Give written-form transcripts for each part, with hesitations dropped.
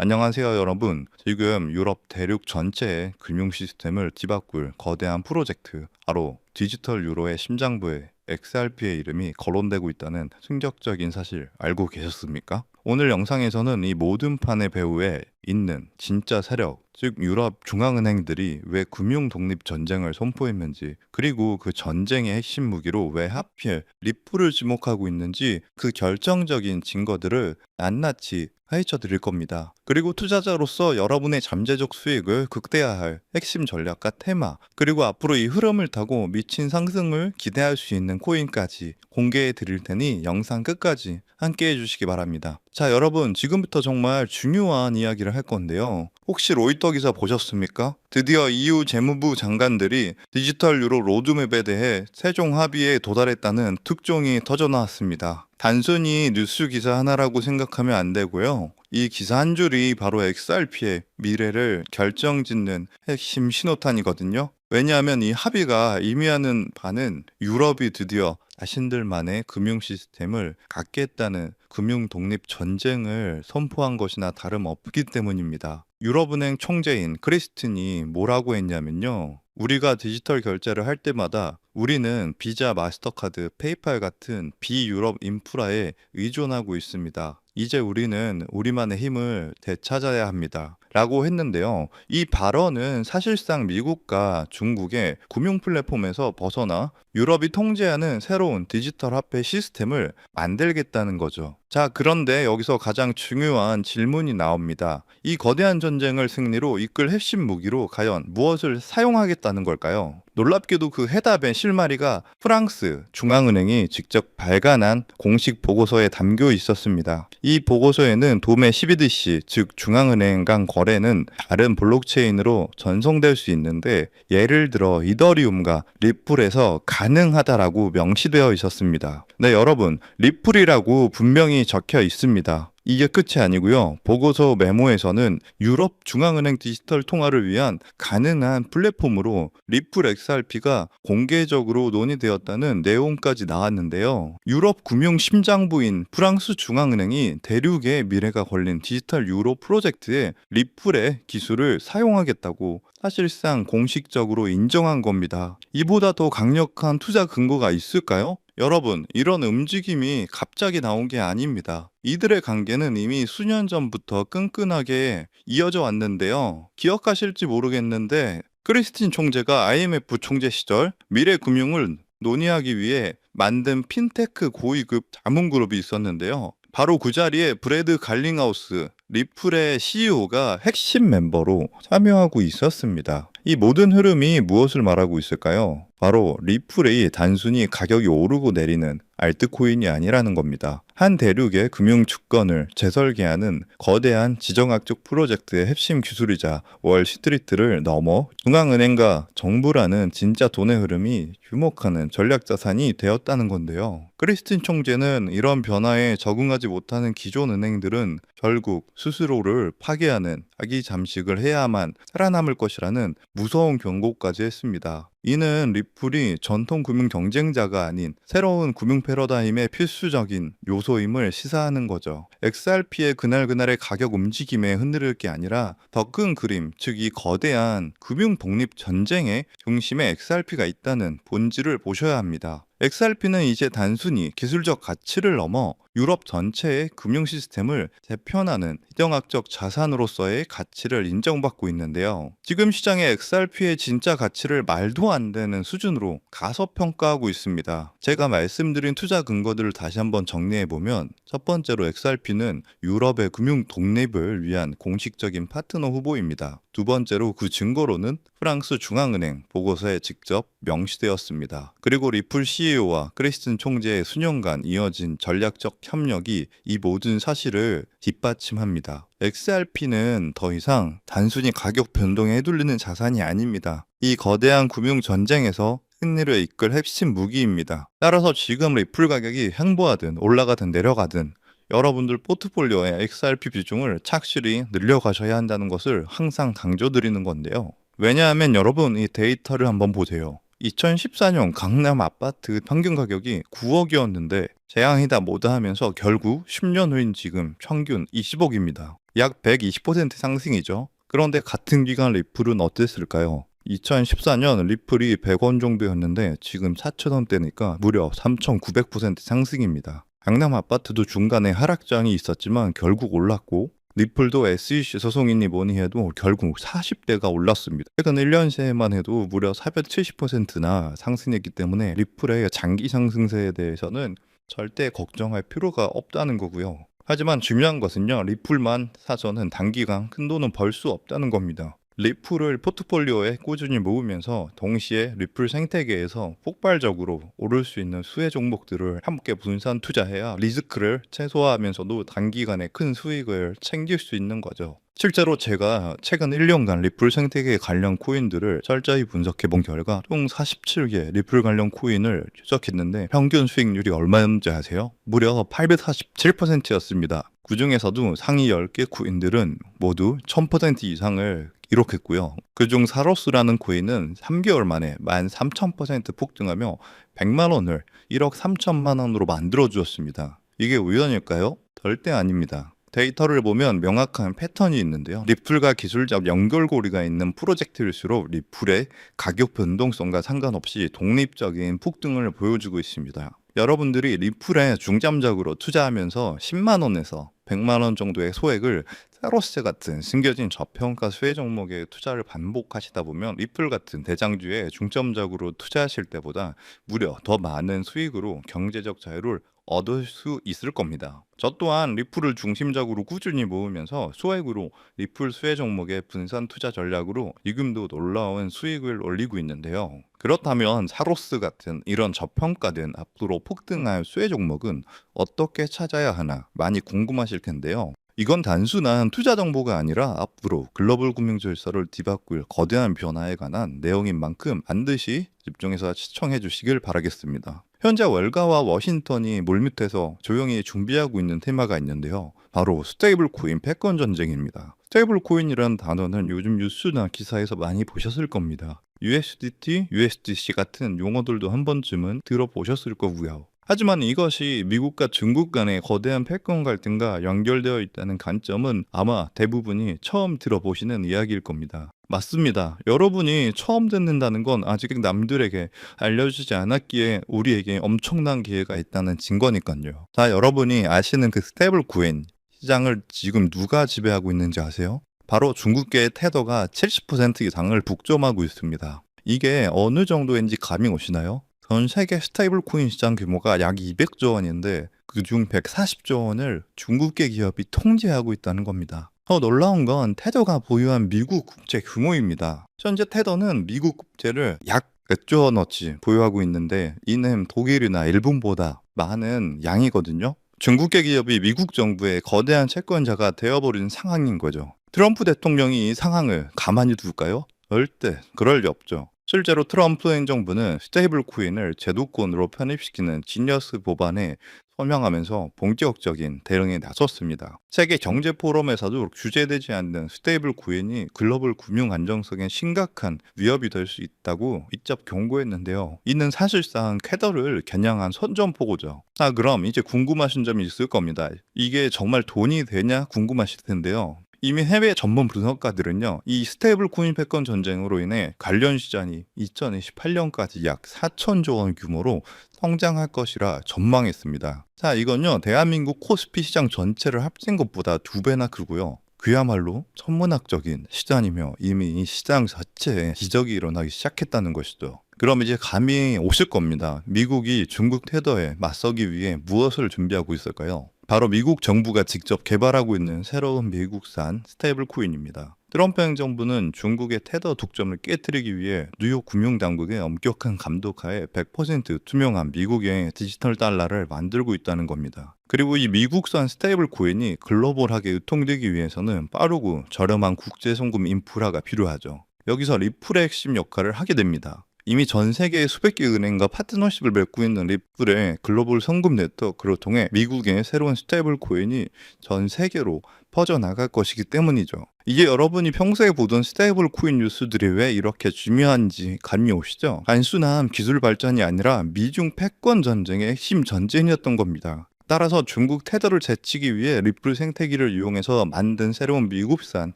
안녕하세요, 여러분. 지금 유럽 대륙 전체의 금융 시스템을 뒤바꿀 거대한 프로젝트, 바로 디지털 유로의 심장부에 XRP의 이름이 거론되고 있다는 충격적인 사실 알고 계셨습니까? 오늘 영상에서는 이 모든 판의 배후에 있는 진짜 세력, 즉 유럽 중앙은행들이 왜 금융 독립 전쟁을 선포했는지, 그리고 그 전쟁의 핵심 무기로 왜 하필 리플을 지목하고 있는지 그 결정적인 증거들을 낱낱이 파헤쳐 드릴 겁니다. 그리고 투자자로서 여러분의 잠재적 수익을 극대화할 핵심 전략과 테마, 그리고 앞으로 이 흐름을 타고 미친 상승을 기대할 수 있는 코인까지 공개해 드릴 테니 영상 끝까지 함께 해주시기 바랍니다. 자, 여러분, 지금부터 정말 중요한 이야기를 할 건데요. 혹시 로이터 기사 보셨습니까? 드디어 EU 재무부 장관들이 디지털 유로 로드맵에 대해 최종 합의에 도달했다는 특종이 터져나왔습니다. 단순히 뉴스 기사 하나라고 생각하면 안 되고요. 이 기사 한 줄이 바로 XRP의 미래를 결정짓는 핵심 신호탄이거든요. 왜냐하면 이 합의가 의미하는 바는 유럽이 드디어 자신들만의 금융 시스템을 갖겠다는 금융 독립 전쟁을 선포한 것이나 다름없기 때문입니다. 유럽은행 총재인 크리스틴이 뭐라고 했냐면요. 우리가 디지털 결제를 할 때마다 우리는 비자, 마스터카드, 페이팔 같은 비유럽 인프라에 의존하고 있습니다. 이제 우리는 우리만의 힘을 되찾아야 합니다. 라고 했는데요. 이 발언은 사실상 미국과 중국의 금융 플랫폼에서 벗어나 유럽이 통제하는 새로운 디지털 화폐 시스템을 만들겠다는 거죠. 자, 그런데 여기서 가장 중요한 질문이 나옵니다. 이 거대한 전쟁을 승리로 이끌 핵심 무기로 과연 무엇을 사용하겠다는 걸까요? 놀랍게도 그 해답의 실마리가 프랑스 중앙은행이 직접 발간한 공식 보고서에 담겨 있었습니다. 이 보고서에는 도매 12DC, 즉 중앙은행 간 거래는 다른 블록체인으로 전송될 수 있는데, 예를 들어 이더리움과 리플에서 가능하다라고 명시되어 있었습니다. 네, 여러분, 리플이라고 분명히 적혀 있습니다. 이게 끝이 아니고요. 보고서 메모에서는 유럽 중앙은행 디지털 통화를 위한 가능한 플랫폼으로 리플 XRP가 공개적으로 논의되었다는 내용까지 나왔는데요. 유럽 금융 심장부인 프랑스 중앙은행이 대륙의 미래가 걸린 디지털 유로 프로젝트에 리플의 기술을 사용하겠다고 사실상 공식적으로 인정한 겁니다. 이보다 더 강력한 투자 근거가 있을까요? 여러분, 이런 움직임이 갑자기 나온 게 아닙니다. 이들의 관계는 이미 수년 전부터 끈끈하게 이어져 왔는데요. 기억하실지 모르겠는데 크리스틴 총재가 IMF 총재 시절 미래 금융을 논의하기 위해 만든 핀테크 고위급 자문그룹이 있었는데요. 바로 그 자리에 브래드 갈링하우스, 리플의 CEO가 핵심 멤버로 참여하고 있었습니다. 이 모든 흐름이 무엇을 말하고 있을까요? 바로 리플이 단순히 가격이 오르고 내리는 알트코인이 아니라는 겁니다. 한 대륙의 금융 주권을 재설계하는 거대한 지정학적 프로젝트의 핵심 기술이자 월스트리트를 넘어 중앙은행과 정부라는 진짜 돈의 흐름이 주목하는 전략 자산이 되었다는 건데요. 크리스틴 총재는 이런 변화에 적응하지 못하는 기존 은행들은 결국 스스로를 파괴하는 자기 잠식을 해야만 살아남을 것이라는 무서운 경고까지 했습니다. 이는 리플이 전통 금융 경쟁자가 아닌 새로운 금융 패러다임의 필수적인 요소임을 시사하는 거죠. XRP의 그날그날의 가격 움직임에 흔들릴 게 아니라 더 큰 그림, 즉 이 거대한 금융 독립 전쟁의 중심에 XRP가 있다는 본질을 보셔야 합니다. XRP는 이제 단순히 기술적 가치를 넘어 유럽 전체의 금융 시스템을 재편하는 희정학적 자산으로서의 가치를 인정받고 있는데요. 지금 시장의 XRP의 진짜 가치를 말도 안 되는 수준으로 가소평가하고 있습니다. 제가 말씀드린 투자 근거들을 다시 한번 정리해보면, 첫 번째로 XRP는 유럽의 금융 독립을 위한 공식적인 파트너 후보입니다. 두 번째로 그 증거로는 프랑스 중앙은행 보고서에 직접 명시되었습니다. 그리고 리플 CEO와 크리스틴 총재의 수년간 이어진 전략적 협력이 이 모든 사실을 뒷받침합니다. XRP는 더 이상 단순히 가격 변동에 휘둘리는 자산이 아닙니다. 이 거대한 금융 전쟁에서 승리를 이끌 핵심 무기입니다. 따라서 지금 리플 가격이 횡보하든 올라가든 내려가든 여러분들 포트폴리오의 XRP 비중을 착실히 늘려가셔야 한다는 것을 항상 강조드리는 건데요. 왜냐하면 여러분, 이 데이터를 한번 보세요. 2014년 강남 아파트 평균 가격이 9억이었는데 재앙이다 뭐다 하면서 결국 10년 후인 지금 평균 20억입니다. 약 120% 상승이죠. 그런데 같은 기간 리플은 어땠을까요? 2014년 리플이 100원 정도였는데 지금 4,000원대니까 무려 3,900% 상승입니다. 강남 아파트도 중간에 하락장이 있었지만 결국 올랐고, 리플도 SEC 소송이니 뭐니 해도 결국 40대가 올랐습니다. 최근 1년 새에만 해도 무려 470%나 상승했기 때문에 리플의 장기 상승세에 대해서는 절대 걱정할 필요가 없다는 거고요. 하지만 중요한 것은요, 리플만 사서는 단기간 큰 돈은 벌 수 없다는 겁니다. 리플을 포트폴리오에 꾸준히 모으면서 동시에 리플 생태계에서 폭발적으로 오를 수 있는 수혜 종목들을 함께 분산 투자해야 리스크를 최소화하면서도 단기간에 큰 수익을 챙길 수 있는 거죠. 실제로 제가 최근 1년간 리플 생태계 관련 코인들을 철저히 분석해 본 결과 총 47개 리플 관련 코인을 추적했는데 평균 수익률이 얼마였는지 아세요? 무려 847%였습니다. 그 중에서도 상위 10개 코인들은 모두 1000% 이상을 기록했고요. 그중 사로스라는 코인은 3개월 만에 13,000% 폭등하며 100만 원을 1억 3천만 원으로 만들어 주었습니다. 이게 우연일까요? 절대 아닙니다. 데이터를 보면 명확한 패턴이 있는데요. 리플과 기술적 연결고리가 있는 프로젝트일수록 리플의 가격 변동성과 상관없이 독립적인 폭등을 보여주고 있습니다. 여러분들이 리플에 중점적으로 투자하면서 10만 원에서 100만 원 정도의 소액을 사로스 같은 숨겨진 저평가 수혜 종목에 투자를 반복하시다 보면 리플 같은 대장주에 중점적으로 투자하실 때보다 무려 더 많은 수익으로 경제적 자유를 얻을 수 있을 겁니다. 저 또한 리플을 중심적으로 꾸준히 모으면서 소액으로 리플 수혜 종목의 분산 투자 전략으로 지금도 놀라운 수익을 올리고 있는데요. 그렇다면 사로스 같은 이런 저평가된 앞으로 폭등할 수혜 종목은 어떻게 찾아야 하나 많이 궁금하실 텐데요. 이건 단순한 투자 정보가 아니라 앞으로 글로벌 금융 질서를 뒤바꿀 거대한 변화에 관한 내용인 만큼 반드시 집중해서 시청해 주시길 바라겠습니다. 현재 월가와 워싱턴이 물밑에서 조용히 준비하고 있는 테마가 있는데요. 바로 스테이블 코인 패권 전쟁입니다. 스테이블 코인이라는 단어는 요즘 뉴스나 기사에서 많이 보셨을 겁니다. USDT, USDC 같은 용어들도 한 번쯤은 들어보셨을 거고요. 하지만 이것이 미국과 중국 간의 거대한 패권 갈등과 연결되어 있다는 관점은 아마 대부분이 처음 들어보시는 이야기일 겁니다. 맞습니다. 여러분이 처음 듣는다는 건 아직 남들에게 알려주지 않았기에 우리에게 엄청난 기회가 있다는 증거니까요. 자, 여러분이 아시는 그 스테이블 코인 시장을 지금 누가 지배하고 있는지 아세요? 바로 중국계의 테더가 70% 이상을 독점하고 있습니다. 이게 어느 정도인지 감이 오시나요? 전 세계 스테이블 코인 시장 규모가 약 200조 원인데 그중 140조 원을 중국계 기업이 통제하고 있다는 겁니다. 더 놀라운 건 테더가 보유한 미국 국채 규모입니다. 현재 테더는 미국 국채를 약 100조 원어치 보유하고 있는데 이는 독일이나 일본보다 많은 양이거든요. 중국계 기업이 미국 정부의 거대한 채권자가 되어버린 상황인 거죠. 트럼프 대통령이 이 상황을 가만히 둘까요? 절대 그럴 리 없죠. 실제로 트럼프 행정부는 스테이블 코인을 제도권으로 편입시키는 지니어스 법안에 서명하면서 본격적인 대응에 나섰습니다. 세계 경제 포럼에서도 규제되지 않는 스테이블 코인이 글로벌 금융 안정성에 심각한 위협이 될 수 있다고 직접 경고했는데요. 이는 사실상 쾌더를 겨냥한 선전포고죠. 그럼 이제 궁금하신 점이 있을 겁니다. 이게 정말 돈이 되냐 궁금하실 텐데요. 이미 해외 전문 분석가들은요, 이 스테이블 코인 패권 전쟁으로 인해 관련 시장이 2028년까지 약 4천조 원 규모로 성장할 것이라 전망했습니다. 자, 이건요, 대한민국 코스피 시장 전체를 합친 것보다 2배나 크고요. 그야말로 천문학적인 시장이며 이미 이 시장 자체에 기적이 일어나기 시작했다는 것이죠. 그럼 이제 감이 오실 겁니다. 미국이 중국 테더에 맞서기 위해 무엇을 준비하고 있을까요? 바로 미국 정부가 직접 개발하고 있는 새로운 미국산 스테이블 코인입니다. 트럼프 행정부는 중국의 테더 독점을 깨뜨리기 위해 뉴욕 금융당국의 엄격한 감독하에 100% 투명한 미국의 디지털 달러를 만들고 있다는 겁니다. 그리고 이 미국산 스테이블 코인이 글로벌하게 유통되기 위해서는 빠르고 저렴한 국제 송금 인프라가 필요하죠. 여기서 리플의 핵심 역할을 하게 됩니다. 이미 전 세계의 수백 개 은행과 파트너십을 맺고 있는 리플의 글로벌 송금 네트워크를 통해 미국의 새로운 스테이블 코인이 전 세계로 퍼져나갈 것이기 때문이죠. 이게 여러분이 평소에 보던 스테이블 코인 뉴스들이 왜 이렇게 중요한지 감이 오시죠? 단순한 기술 발전이 아니라 미중 패권 전쟁의 핵심 전쟁이었던 겁니다. 따라서 중국 테더를 제치기 위해 리플 생태계를 이용해서 만든 새로운 미국산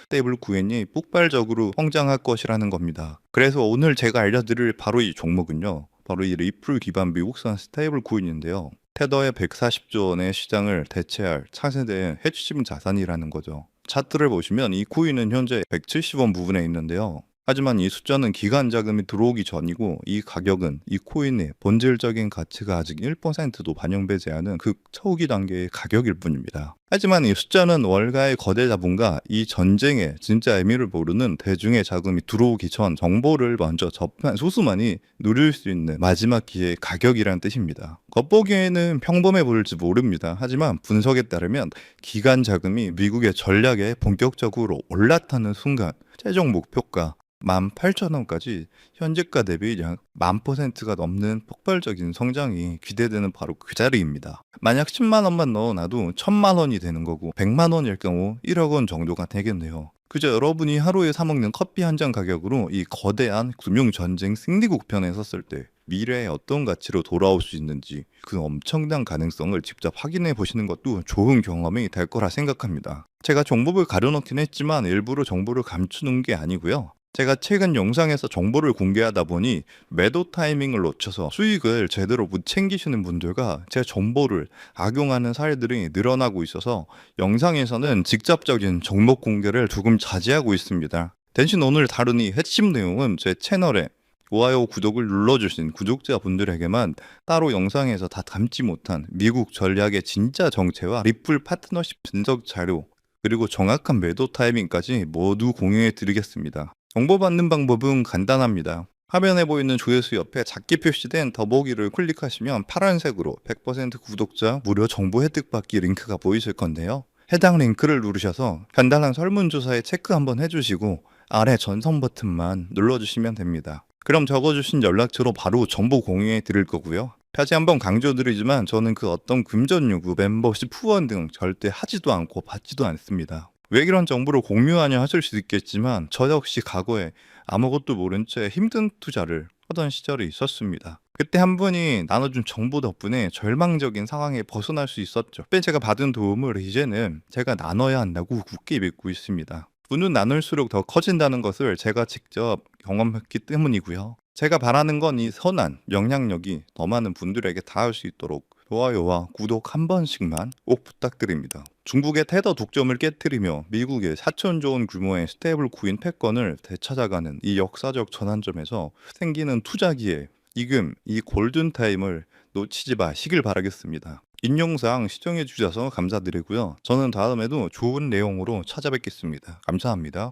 스테이블 코인이 폭발적으로 성장할 것이라는 겁니다. 그래서 오늘 제가 알려드릴 바로 이 종목은요, 바로 이 리플 기반 미국산 스테이블 코인인데요. 테더의 140조 원의 시장을 대체할 차세대의 핵심 자산이라는 거죠. 차트를 보시면 이 코인은 현재 170원 부분에 있는데요. 하지만 이 숫자는 기관 자금이 들어오기 전이고, 이 가격은 이 코인의 본질적인 가치가 아직 1%도 반영되지 않은 극초기 단계의 가격일 뿐입니다. 하지만 이 숫자는 월가의 거대 자본과 이 전쟁의 진짜 의미를 모르는 대중의 자금이 들어오기 전 정보를 먼저 접한 소수만이 누릴 수 있는 마지막 기회의 가격이란 뜻입니다. 겉보기에는 평범해 보일지 모릅니다. 하지만 분석에 따르면 기관 자금이 미국의 전략에 본격적으로 올라타는 순간 최종 목표가 18,000원까지 현재가 대비 약 10,000%가 넘는 폭발적인 성장이 기대되는 바로 그 자리입니다. 만약 10만 원만 넣어놔도 1,000만 원이 되는 거고, 100만 원일 경우 1억 원 정도가 되겠네요. 그저 여러분이 하루에 사 먹는 커피 한 잔 가격으로 이 거대한 금융전쟁 승리국 편에 섰을 때 미래에 어떤 가치로 돌아올 수 있는지, 그 엄청난 가능성을 직접 확인해 보시는 것도 좋은 경험이 될 거라 생각합니다. 제가 정보를 가려놓긴 했지만 일부러 정보를 감추는 게 아니고요. 제가 최근 영상에서 정보를 공개하다 보니 매도 타이밍을 놓쳐서 수익을 제대로 못 챙기시는 분들과 제 정보를 악용하는 사례들이 늘어나고 있어서 영상에서는 직접적인 종목 공개를 조금 자제하고 있습니다. 대신 오늘 다룬 이 핵심 내용은 제 채널에 좋아요, 구독을 눌러주신 구독자분들에게만 따로 영상에서 다 담지 못한 미국 전략의 진짜 정체와 리플 파트너십 분석 자료, 그리고 정확한 매도 타이밍까지 모두 공유해 드리겠습니다. 정보 받는 방법은 간단합니다. 화면에 보이는 조회수 옆에 작게 표시된 더보기를 클릭하시면 파란색으로 100% 구독자 무료 정보 혜택 받기 링크가 보이실 건데요. 해당 링크를 누르셔서 간단한 설문조사에 체크 한번 해주시고 아래 전송 버튼만 눌러주시면 됩니다. 그럼 적어주신 연락처로 바로 정보 공유해 드릴 거고요. 다시 한번 강조드리지만 저는 그 어떤 금전 요구, 멤버십 후원 등 절대 하지도 않고 받지도 않습니다. 왜 이런 정보를 공유하냐 하실 수 있겠지만 저 역시 과거에 아무것도 모른 채 힘든 투자를 하던 시절이 있었습니다. 그때 한 분이 나눠준 정보 덕분에 절망적인 상황에 벗어날 수 있었죠. 그때 제가 받은 도움을 이제는 제가 나눠야 한다고 굳게 믿고 있습니다. 분은 나눌수록 더 커진다는 것을 제가 직접 경험했기 때문이고요. 제가 바라는 건 이 선한 영향력이 더 많은 분들에게 닿을 수 있도록 좋아요와 구독 한 번씩만 꼭 부탁드립니다. 중국의 테더 독점을 깨뜨리며 미국의 4천조 원 규모의 스테이블 코인 패권을 되찾아가는 이 역사적 전환점에서 생기는 투자 기회, 지금 이 골든타임을 놓치지 마시길 바라겠습니다. 인용사항 시청해 주셔서 감사드리고요. 저는 다음에도 좋은 내용으로 찾아뵙겠습니다. 감사합니다.